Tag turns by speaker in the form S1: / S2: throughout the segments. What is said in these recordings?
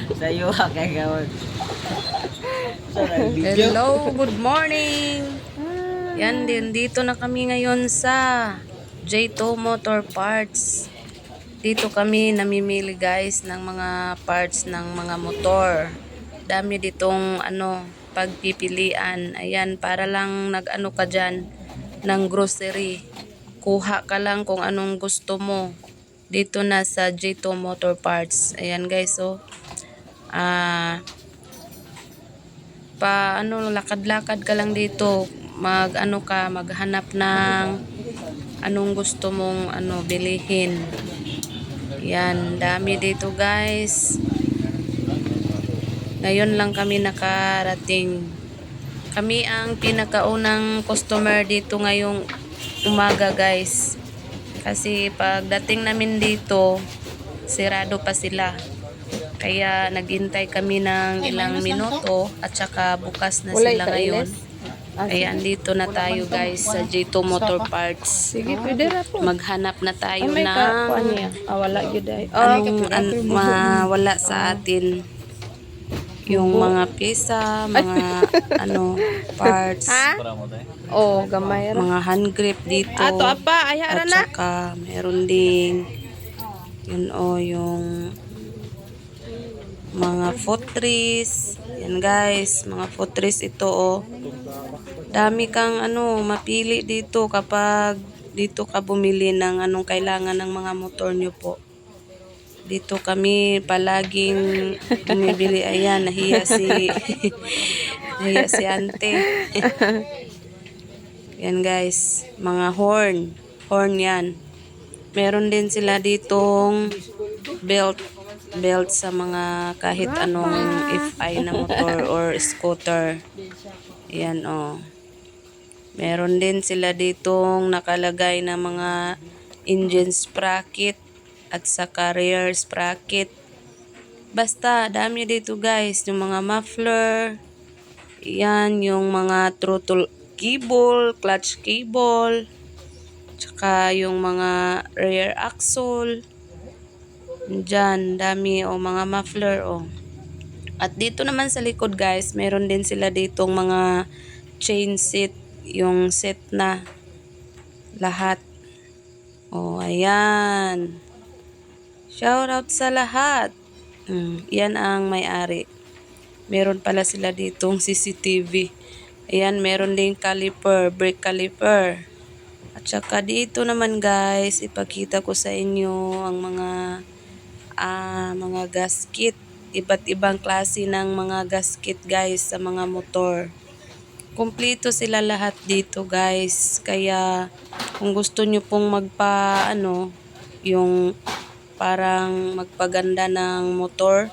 S1: Sa'yo ha, kagawad.
S2: Hello, good morning. Yan din, dito na kami ngayon sa J2 Motor Parts. Dito kami namimili guys ng mga parts ng mga motor. Dami ditong pagpipilian. Ayan, para lang nag-ano ka dyan ng grocery. Kuha ka lang kung anong gusto mo. Dito na sa J2 Motor Parts. Ayan guys, so lakad-lakad ka lang dito, maghanap ng anong gusto mong bilihin. Yan, dami dito guys. Ngayon lang kami nakarating. Kami ang pinakaunang customer dito ngayong umaga guys, kasi pagdating namin dito sirado pa sila. Kaya naghintay kami ng ilang minuto at saka bukas na sila ngayon. Ayan, dito na tayo guys sa J2 Motor Parts.
S3: Sige, pwede ra po.
S2: Maghanap na tayo
S3: May
S2: ng
S3: kuan niya. Wala gyud ay.
S2: mawala sa atin. Yung mga pyesa, mga parts.
S3: Ha? Oh, gamay ra.
S2: Mga hand grip dito.
S3: Ato apa, ay hara
S2: At
S3: na.
S2: saka meron ding yung mga footrest. Yan guys, mga footrest ito Dami kang mapili dito kapag dito ka bumili ng anong kailangan ng mga motor nyo po. Dito kami palaging bumibili. Ayan, nahiya si ante. Yan guys, mga horn yan. Meron din sila ditong belt sa mga kahit anong FI na motor or scooter. Ayan Meron din sila ditong nakalagay na mga engine sprocket at saka rear sprocket. Basta dami dito guys, yung mga muffler. Yan, yung mga throttle cable, clutch cable, tsaka yung mga rear axle. Diyan, dami mga muffler At dito naman sa likod guys, meron din sila ditong mga chain set, yung set na lahat. Ayan. Shout out sa lahat. Yan ang may-ari. Meron pala sila ditong CCTV. Ayan, meron din caliper, brake caliper. At saka dito naman guys, ipakita ko sa inyo ang mga gasket. Iba't ibang klase ng mga gasket guys sa mga motor. Kumpleto sila lahat dito guys. Kaya kung gusto nyo pong yung parang magpaganda ng motor,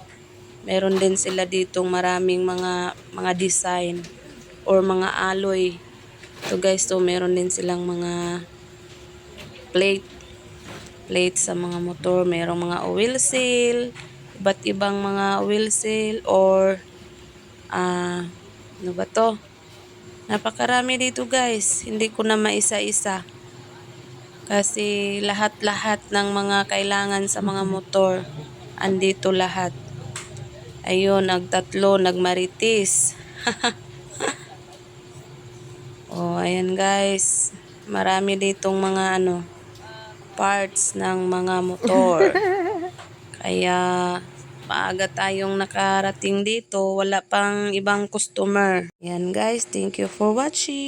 S2: meron din sila ditong maraming mga design or mga alloy. Ito guys, meron din silang mga plate sa mga motor. Merong mga oil seal, iba't ibang mga oil seal or ano ba to? Napakarami dito guys. Hindi ko na maisa-isa. Kasi lahat-lahat ng mga kailangan sa mga motor, andito lahat. Ayun, nagtatlo, nagmaritis. Ayan guys. Marami ditong mga parts ng mga motor. Kaya maaga tayong nakarating dito, wala pang ibang customer. Yan guys, thank you for watching.